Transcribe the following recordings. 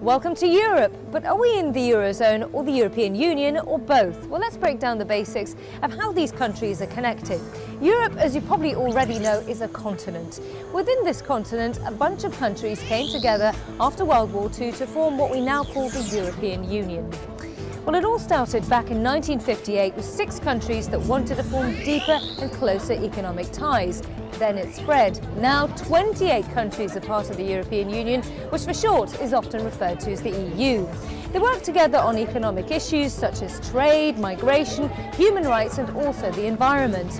Welcome to Europe, but are we in the Eurozone or the European Union or both? Well, let's break down the basics of how these countries are connected. Europe, as you probably already know, is a continent. Within this continent, a bunch of countries came together after World War II to form what we now call the European Union. Well, it all started back in 1958 with 6 countries that wanted to form deeper and closer economic ties. Then it spread. Now 28 countries are part of the European Union, which for short is often referred to as the EU. They work together on economic issues such as trade, migration, human rights and also the environment.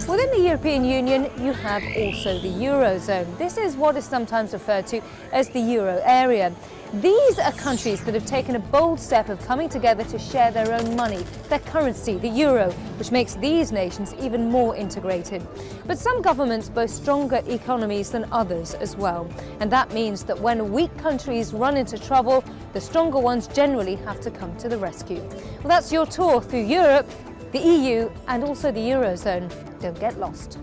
Within the European Union, you have also the Eurozone. This is what is sometimes referred to as the Euro area. These are countries that have taken a bold step of coming together to share their own money, their currency, the euro, which makes these nations even more integrated. But some governments boast stronger economies than others as well. And that means that when weak countries run into trouble, the stronger ones generally have to come to the rescue. Well, that's your tour through Europe, the EU and also the Eurozone. Don't get lost.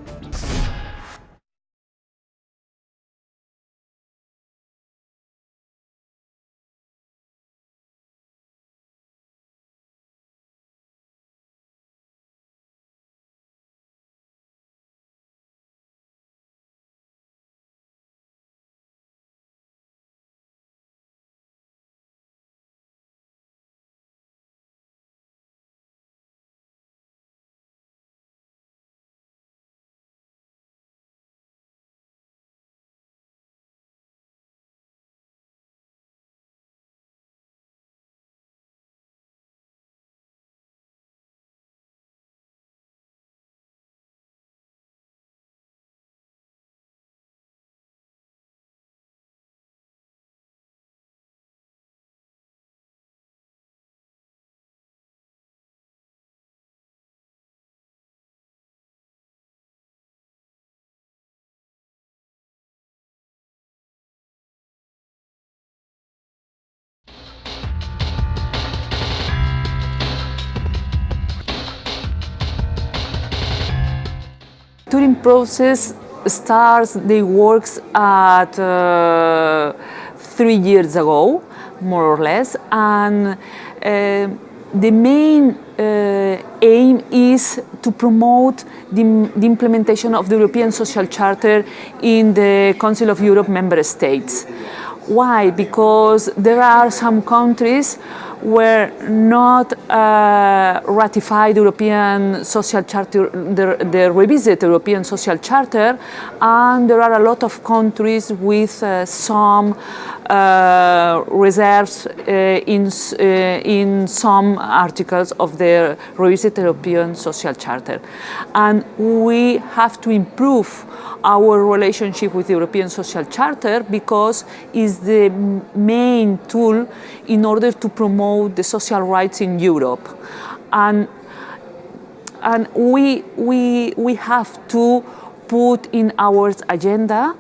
Turing process starts the works at 3 years ago, more or less, and the main aim is to promote the implementation of the European Social Charter in the Council of Europe member states. Why? Because there are some countries were not ratified European Social Charter, the revised European Social Charter, and there are a lot of countries with some reserves in some articles of the revised European Social Charter. And we have to improve our relationship with the European Social Charter because it's the main tool in order to promote the social rights in Europe. And we have to put in our agenda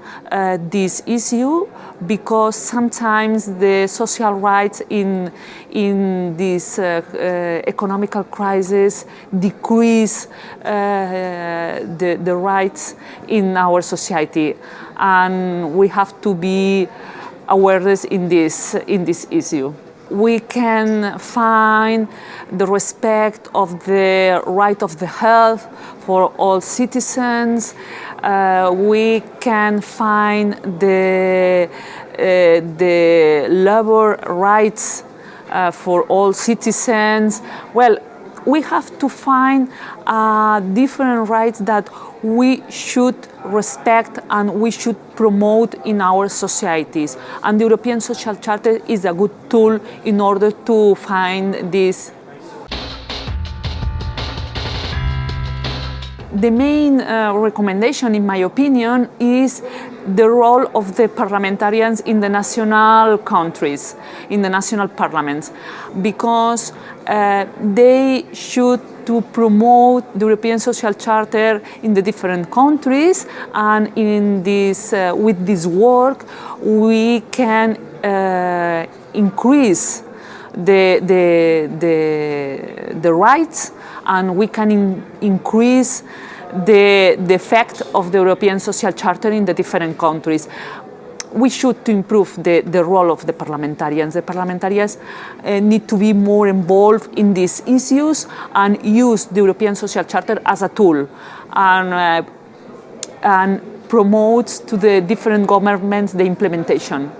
this issue because sometimes the social rights in this economical crisis decrease the rights in our society, and we have to be awareness in this issue. We can find the respect of the right of the health for all citizens. We can find the labor rights for all citizens. Well, we have to find different rights that we should respect and we should promote in our societies. And the European Social Charter is a good tool in order to find this. The main recommendation, in my opinion, is the role of the parliamentarians in the national countries, in the national parliaments, because they should to promote the European Social Charter in the different countries, and in this, with this work we can increase the rights, and we can increase the effect of the European Social Charter in the different countries. we should to improve the role of the parliamentarians. The parliamentarians need to be more involved in these issues and use the European Social Charter as a tool and promotes to the different governments the implementation.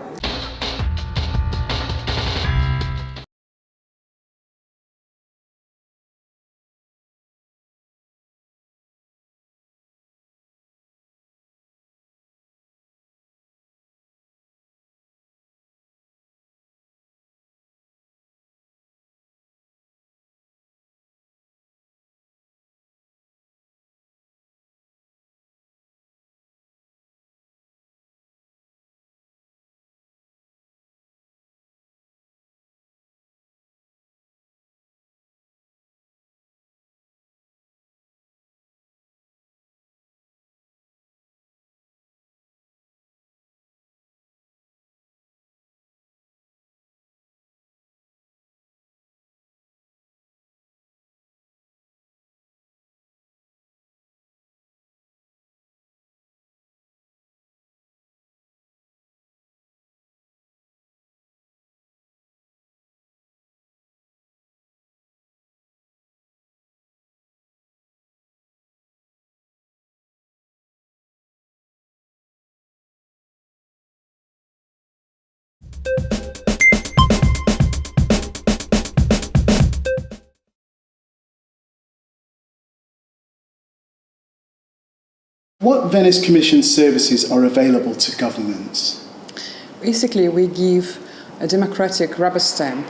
What Venice Commission services are available to governments? Basically, we give a democratic rubber stamp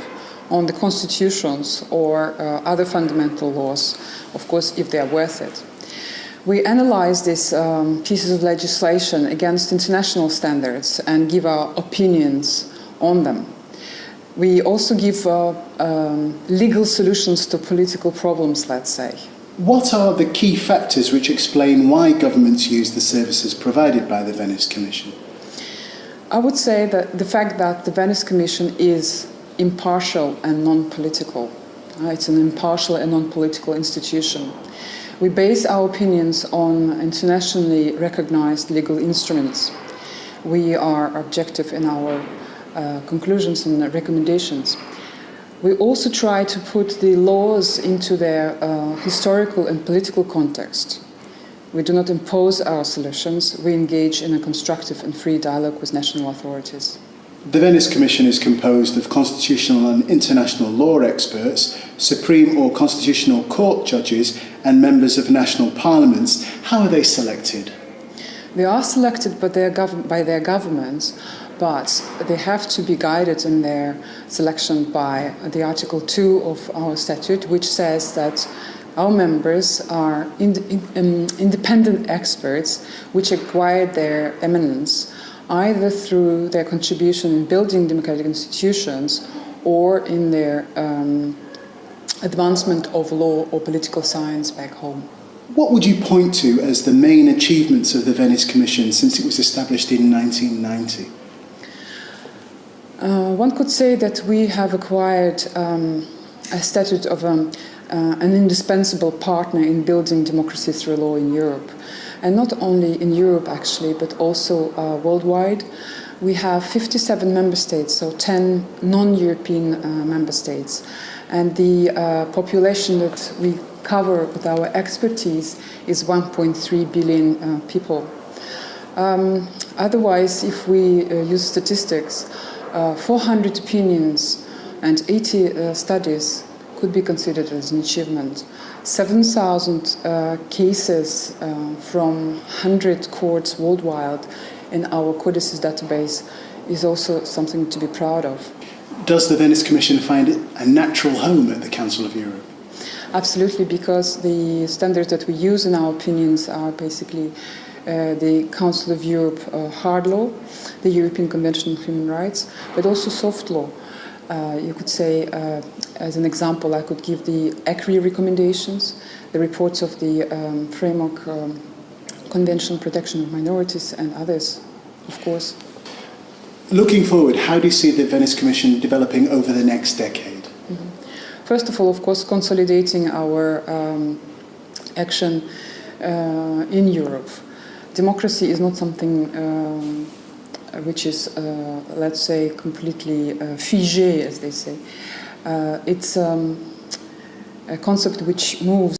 on the constitutions or other fundamental laws, of course, if they are worth it. We analyze these pieces of legislation against international standards and give our opinions on them. We also give legal solutions to political problems, let's say. What are the key factors which explain why governments use the services provided by the Venice Commission? I would say that the fact that the Venice Commission is impartial and non-political. It's an impartial and non-political institution. We base our opinions on internationally recognized legal instruments. We are objective in our conclusions and recommendations. We also try to put the laws into their historical and political context. We do not impose our solutions. We engage in a constructive and free dialogue with national authorities. The Venice Commission is composed of constitutional and international law experts, Supreme or Constitutional Court judges, and members of national parliaments. How are they selected? They are selected by their governments, but they have to be guided in their selection by the Article 2 of our statute, which says that our members are independent experts which acquired their eminence either through their contribution in building democratic institutions or in their advancement of law or political science back home. What would you point to as the main achievements of the Venice Commission since it was established in 1990? One could say that we have acquired a status of an indispensable partner in building democracy through law in Europe. And not only in Europe, actually, but also worldwide. We have 57 member states, so 10 non-European member states. And the population that we cover with our expertise is 1.3 billion people. Otherwise, if we use statistics, 400 opinions and 80 studies could be considered as an achievement. 7,000 cases from 100 courts worldwide in our codices database is also something to be proud of. Does the Venice Commission find it a natural home at the Council of Europe? Absolutely, because the standards that we use in our opinions are basically the Council of Europe hard law, the European Convention on Human Rights, but also soft law. You could say, as an example, I could give the ACLEV recommendations, the reports of the Framework Convention on Protection of Minorities and others, of course. Looking forward, how do you see the Venice Commission developing over the next decade? Mm-hmm. First of all, of course, consolidating our action in Europe. Democracy is not something which is, let's say, completely figé, as they say. It's a concept which moves